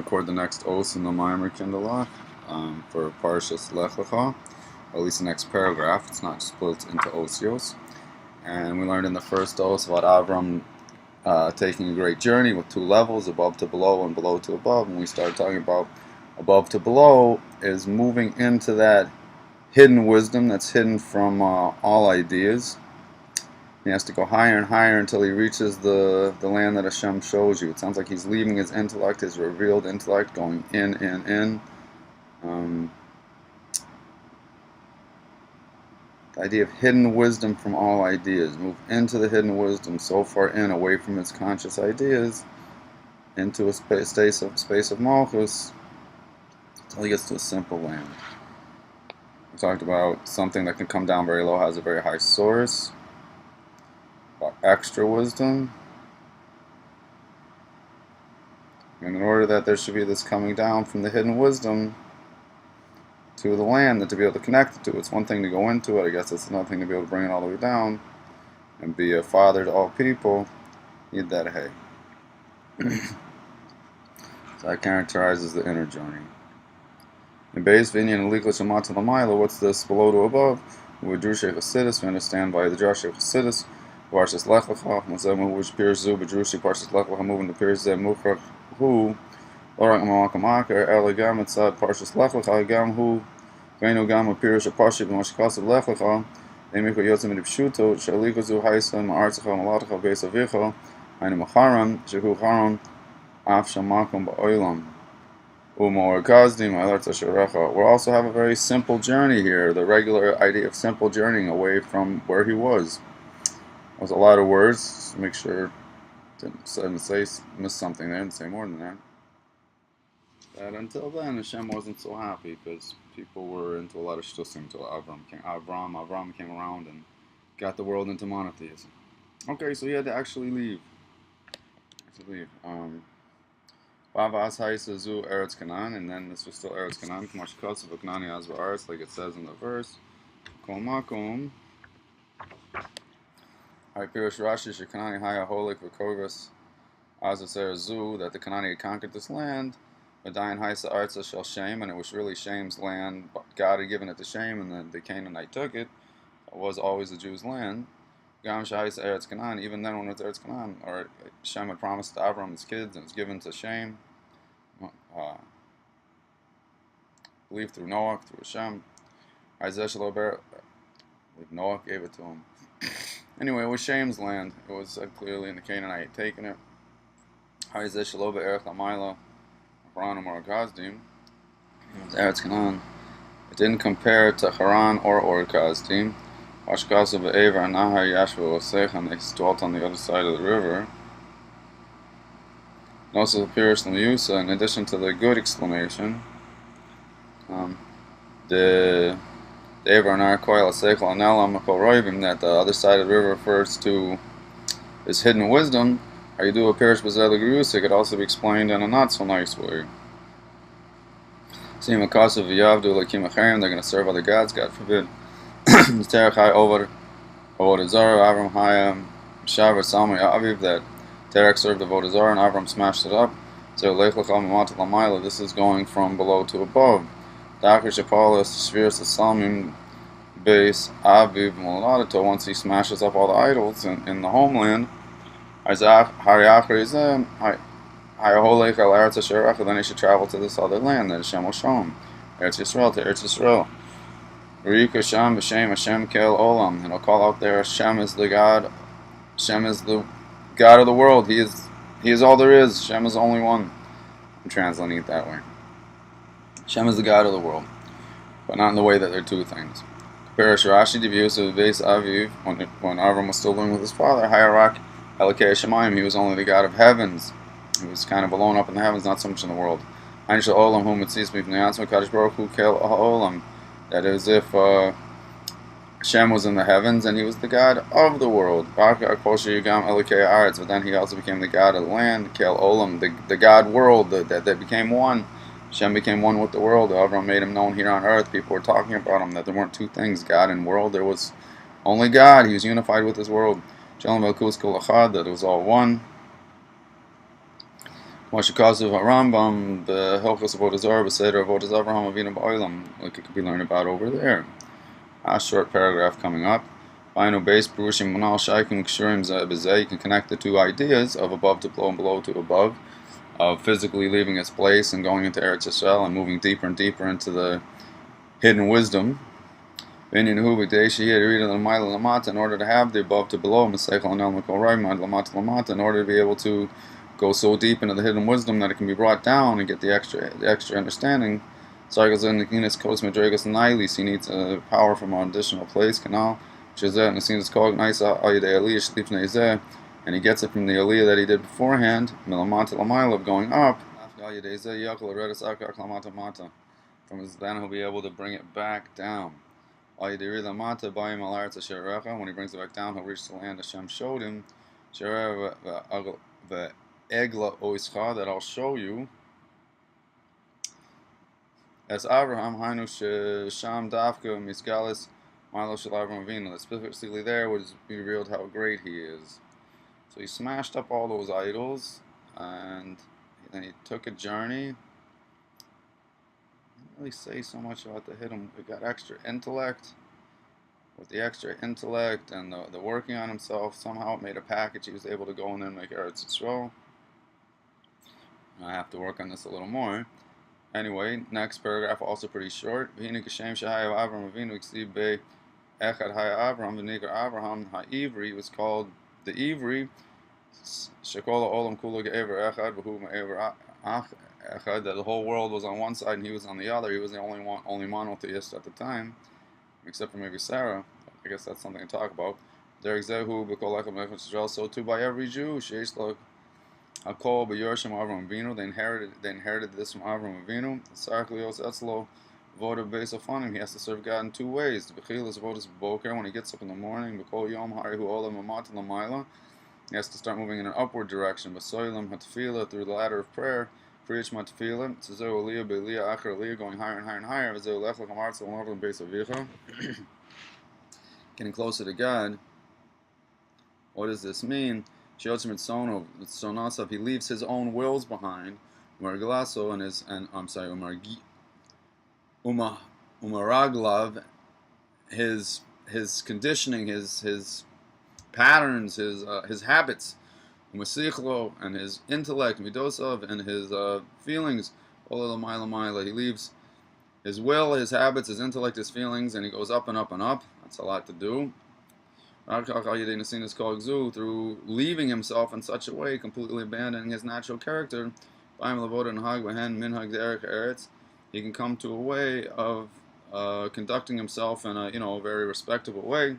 record the next os in the Maamar Lech for Parshas Lech Lecha, or at least the next paragraph. It's not split into osios. And we learned in the first os about Avram taking a great journey with two levels, above to below and below to above. And we started talking about above to below is moving into that hidden wisdom that's hidden from all ideas. He has to go higher and higher until he reaches the land that Hashem shows you. It sounds like he's leaving his intellect, his revealed intellect, going in. The idea of hidden wisdom from all ideas. Move into the hidden wisdom so far in, away from his conscious ideas, into a space of Malchus, until he gets to a simple land. We talked about something that can come down very low, has a very high source. About extra wisdom, and in order that there should be this coming down from the hidden wisdom to the land, and to be able to connect it to it. It's one thing to go into it, I guess it's another thing to be able to bring it all the way down and be a father to all people. You need that hay. So that characterizes the inner journey. In Beis Vinyan and Lech Lecha Tuf, what's this below to above? With Drushei Chassidus, we understand by the Drushei Chassidus. Parshas Lech Lecha, Mazamu which appears zu bedrushi Parshas Lech Lecha moving appears ze muchrach hu lorak ma'akamakar elegam etzad Parshas Lech Lecha gam hu veinu gam appears a Parshas b'mashkas Lech Lecha emicho yotzim edipshuto shaliko zu haisa ma'artzecha malatacha beis avicha hainu macharam shehu charam af shamakom ba'olam umor gazdim alartz asherecha. We also have a very simple journey here, the regular idea of simple journeying away from where he was. That was a lot of words. Just make sure didn't say miss something there, didn't say more than that. That until then, Hashem wasn't so happy because people were into a lot of shtusim until Avram came around and got the world into monotheism. Okay, so he had to actually leave. Bavas Haisazu Eretz Canaan, and then this was still Eretz Canaan. K'mash Kotzav Knani Azva Aretz, like it says in the verse. Kol Makom. Pirush Rashi Shekanani Haya Holik V'Kovas Azazer Zu, that the Kanani had conquered this land. Madayan Haisa Arza Shel Shem, and it was really Shem's land. God had given it to Shem, and then the Canaanite took it. It was always the Jews' land. Gam Shaisa Eretz Canaan, even then when it was Eretz Canaan, or Shem had promised to Avram his kids, and it was given to Shem. Believed through Noah, through Hashem. Noah gave it to him. Anyway, it was Shem's land. It was clearly in the Canaanite had taken it. Eretz Canaan. It didn't compare to Haran or Kazdim. And they dwelt on the other side of the river. And also the Pirush L'Miusa, in addition to the good explanation, that the other side of the river refers to this hidden wisdom. How you do a Pirush B'Zeh L'Grius, it could also be explained in a not so nice way. They're going to serve other gods, God forbid. That Terech served the Avodah and Avram smashed it up. So Lech Lecha, this is going from below to above. Once he smashes up all the idols in the homeland, then he should travel to this other land that Hashem will show him. Eretz Yisrael, to Eretz Yisrael. And he'll call out there, Hashem is the God. Hashem is the God of the world. He is all there is. Hashem is the only one. I'm translating it that way. Hashem is the God of the world, but not in the way that they're two things. Perish Rashi Divyusa Beis Aviv, when Avram was still living with his father, Hayarak Elokei Shemayim, he was only the God of heavens. He was kind of alone up in the heavens, not so much in the world. That is, if Hashem was in the heavens and he was the God of the world. But then he also became the God of the land, the God world, that became one. Hashem became one with the world. Avram made him known here on earth. People were talking about him, that there weren't two things, God and world. There was only God. He was unified with his world. That it was all one. Mashikazu Harambam, the Hilchos Avodah Zarah, Beseder Avodah Zarah, Avraham Avinu Ba'olam, like it could be learned about over there. A short paragraph coming up. Final base, Perushim Manal Shaikim Kshurim Zeh. You can connect the two ideas of above to below and below to above, of physically leaving its place and going into Eretz Yisrael and moving deeper and deeper into the hidden wisdom. In order to have the above to below, in order to be able to go so deep into the hidden wisdom that it can be brought down and get the extra understanding. He needs a power from an additional place, canal, and he gets it from the aliyah that he did beforehand, of going up. From his then he'll be able to bring it back down. When he brings it back down, he'll reach the land Hashem showed him. That I'll show you. As Abraham, Hainu Sham Dafka Misgalis Milo Shel Avraham Avinu. That specifically there was revealed how great he is. So he smashed up all those idols, and then he took a journey. Didn't really say so much about the hidden. He got extra intellect. With the extra intellect and the working on himself, somehow it made a package. He was able to go in there and make Eretz Yisrael. I have to work on this a little more. Anyway, next paragraph also pretty short. Avraham Ha'ivri was called the Ivri. That the whole world was on one side and he was on the other. He was the only monotheist at the time, except for maybe Sarah. I guess that's something to talk about. So too by every Jew, they inherited this from Avraham Avinu. He has to serve God in two ways. When he gets up in the morning, he has to start moving in an upward direction. Through the ladder of prayer, going higher and higher and higher. Getting closer to God. What does this mean? He leaves his own wills behind. Umaraglav, his conditioning, his patterns, his habits, and his intellect, midosav, and his feelings. He leaves his will, his habits, his intellect, his feelings, and he goes up and up and up. That's a lot to do. Through leaving himself in such a way, completely abandoning his natural character, he can come to a way of conducting himself in a very respectable way.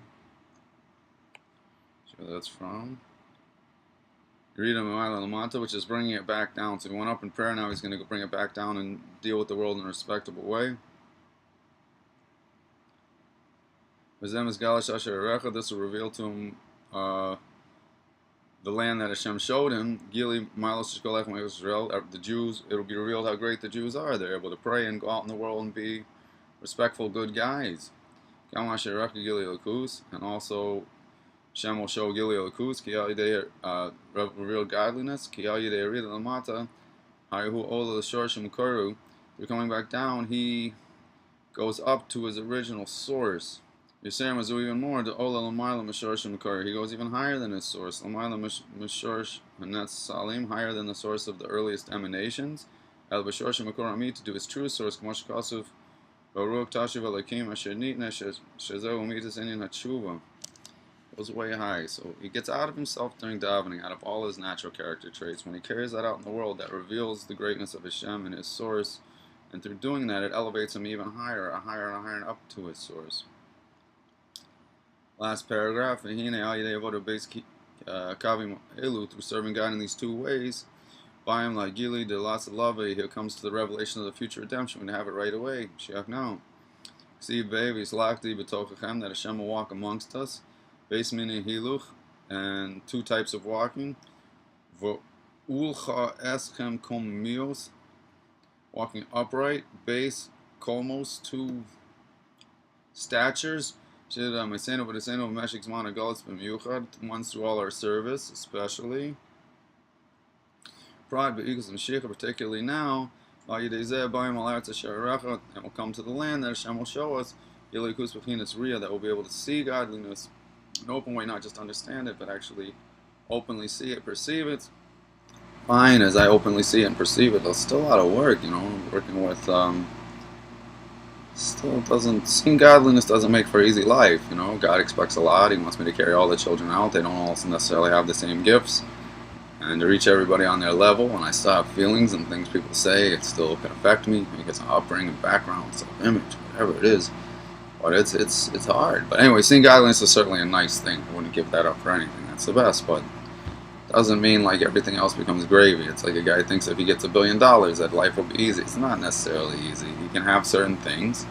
So that's from which is bringing it back down. So he went up in prayer, now he's going to bring it back down and deal with the world in a respectable way. This will reveal to him the land that Hashem showed him. The Jews, it will be revealed how great the Jews are. They're able to pray and go out in the world and be respectful, good guys. And also, Hashem will show Gili Lakus, revealed godliness. They're coming back down, he goes up to his original source. Yisrael was even more. The Ola Lamayla Mishorsh Makar. He goes even higher than his source. Lamayla Mishorsh, and that's Salim, higher than the source of the earliest emanations. El Bishorsh Makar Ami, to do his true source. Kmosh Kasuf Baruch Tashuv Elakim Asher Nitna Shezeu Umitas Inyan Hatshuva. Goes way high. So he gets out of himself during davening, out of all his natural character traits. When he carries that out in the world, that reveals the greatness of Hashem and his source. And through doing that, it elevates him even higher, higher and higher, and up to his source. Last paragraph. Through serving God in these two ways, Bayam la Gili de Lasalave, he comes to the revelation of the future redemption. We're going to have it right away. Shiach now. See, baby, that Hashem will walk amongst us. Base mini hiluch, and two types of walking. Ulcha eschem komios, walking upright. Base komos, two statures. Once through all our service, especially. particularly now, and we'll come to the land that Hashem will show us, that we'll be able to see godliness in an open way, not just understand it, but actually openly see it, perceive it. Fine, as I openly see it and perceive it, there's still a lot of work, working with, seeing godliness doesn't make for easy life, God expects a lot. He wants me to carry all the children out. They don't all necessarily have the same gifts, and to reach everybody on their level. And I still have feelings and things people say, it still can affect me. Maybe it's an upbringing, background, self-image, whatever it is. But it's hard. But anyway, seeing godliness is certainly a nice thing. I wouldn't give that up for anything. That's the best. But it doesn't mean like everything else becomes gravy. It's like a guy thinks if he gets $1 billion that life will be easy. It's not necessarily easy. He can have certain things.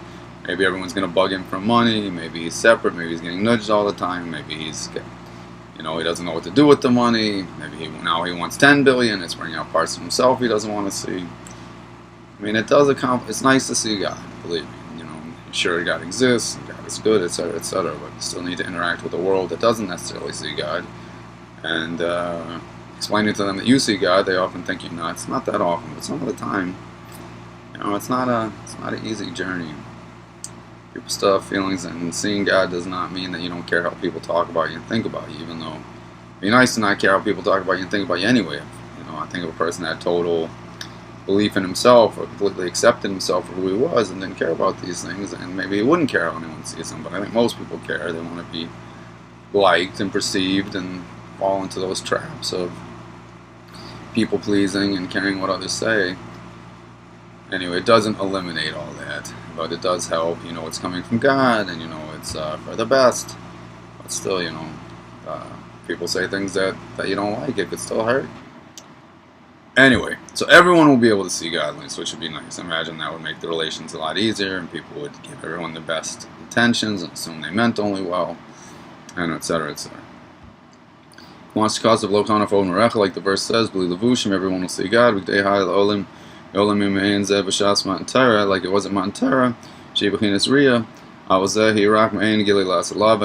Maybe everyone's going to bug him for money. Maybe he's separate. Maybe he's getting nudged all the time. Maybe he's he doesn't know what to do with the money. Maybe now he wants 10 billion. It's bringing out parts of himself he doesn't want to see. I mean, it's nice to see God, believe me. Sure, God exists, God is good, etc., etc., but you still need to interact with a world that doesn't necessarily see God. And explaining to them that you see God, they often think you're nuts. Not that often, but some of the time. It's not an easy journey. People still have feelings, and seeing God does not mean that you don't care how people talk about you and think about you, even though it'd be nice to not care how people talk about you and think about you anyway. I think of a person that had total belief in himself, or completely accepted himself for who he was and didn't care about these things, and maybe he wouldn't care how anyone sees him, but I think most people care. They want to be liked and perceived and fall into those traps of people pleasing and caring what others say. Anyway, it doesn't eliminate all that, but it does help. It's coming from God, and it's for the best. But still, people say things that you don't like. It could still hurt. Anyway, so everyone will be able to see godliness, which would be nice. I imagine that would make the relations a lot easier, and people would give everyone the best intentions and assume they meant only well, and etc., etc. Wants to cause of lokana for Maamar Lech, like the verse says, "B'li levushim," everyone will see God. Like it was at Matan Torah,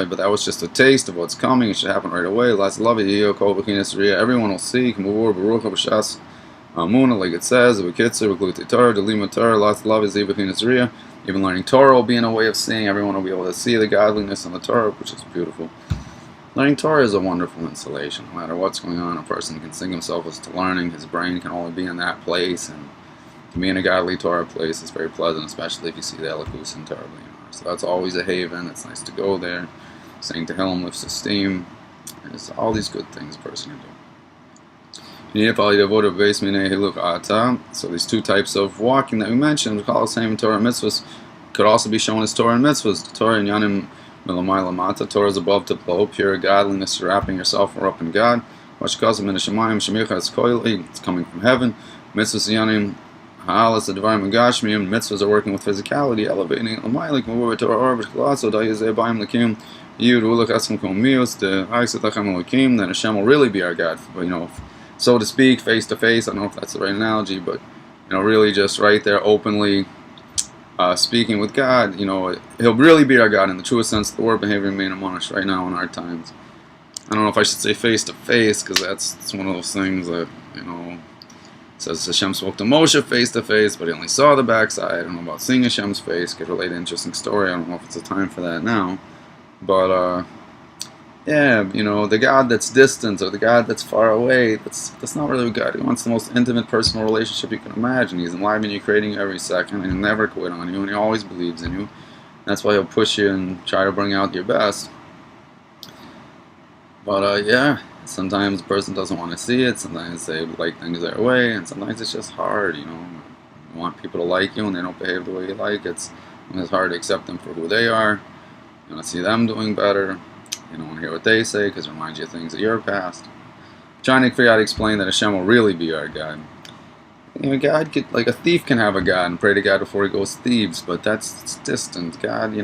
but that was just a taste of what's coming. It should happen right away. Everyone will see. Like it says, even learning Torah will be in a way of seeing. Everyone will be able to see the godliness in the Torah, which is beautiful. Learning Torah is a wonderful installation. No matter what's going on, a person can sing himself as to learning. His brain can only be in that place, and to be in a godly Torah place is very pleasant, especially if you see the eloquence in Torah. So that's always a haven. It's nice to go there. Saying Tehillim lifts esteem. There's all these good things a person can do. So these two types of walking that we mentioned, we call the same in Torah and mitzvahs, could also be shown as Torah and mitzvahs. Torah and Yanim Milamai Lamata. Torah is above to below, pure godliness, wrapping yourself up in God. It's coming from heaven. Mitzvahs Yanim Ha'alas Advarim Gashmiyim. Mitzvahs are working with physicality, elevating Lamaylik Mavur Torah Orbit Kalaso Dayazeh Baim Lakim. Yud Ulach Eskim Komius, the Haiset Lachem Lakim, then Hashem will really be our God. So to speak, face to face. I don't know if that's the right analogy, but really just right there, openly speaking with God. He'll really be our God in the truest sense of the word. Behavior remain among us right now in our times. I don't know if I should say face to face, because it's one of those things that it says Hashem spoke to Moshe face to face, but he only saw the backside. I don't know about seeing Hashem's face. Could relate an interesting story. I don't know if it's a time for that now, but the God that's distant or the God that's far away, that's not really God. He wants the most intimate personal relationship you can imagine. He's enlivening you, creating you every second, and he'll never quit on you, and he always believes in you. That's why he'll push you and try to bring out your best. But sometimes a person doesn't want to see it. Sometimes they like things their way, and sometimes it's just hard. You want people to like you, and they don't behave the way you like. It's hard to accept them for who they are. You want to see them doing better. You don't want to hear what they say because it reminds you of things of your past. Trying to figure out to explain that Hashem will really be our God. God could, like a thief can have a God and pray to God before he goes thieves, but it's distant. God,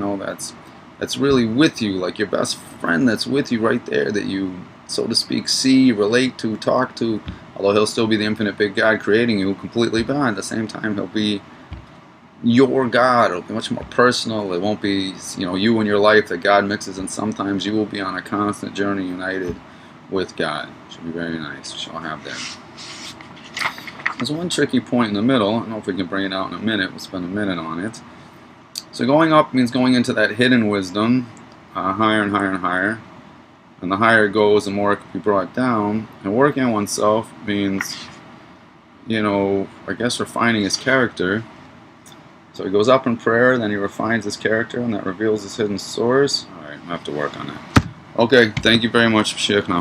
that's really with you, like your best friend that's with you right there, that you, so to speak, see, relate to, talk to. Although he'll still be the infinite big God creating you completely, but at the same time he'll be your God. It'll be much more personal. It won't be you and your life that God mixes, and sometimes you will be on a constant journey united with God. It should be very nice. We shall have that. There's one tricky point in the middle. I don't know if we can bring it out in a minute. We'll spend a minute on it. So going up means going into that hidden wisdom, higher and higher and higher. And the higher it goes, the more it can be brought down. And working on oneself means, you know, I guess refining his character. So he goes up in prayer, then he refines his character, and that reveals his hidden source. Alright, I have to work on that. Okay, thank you very much, Sheikh. Now.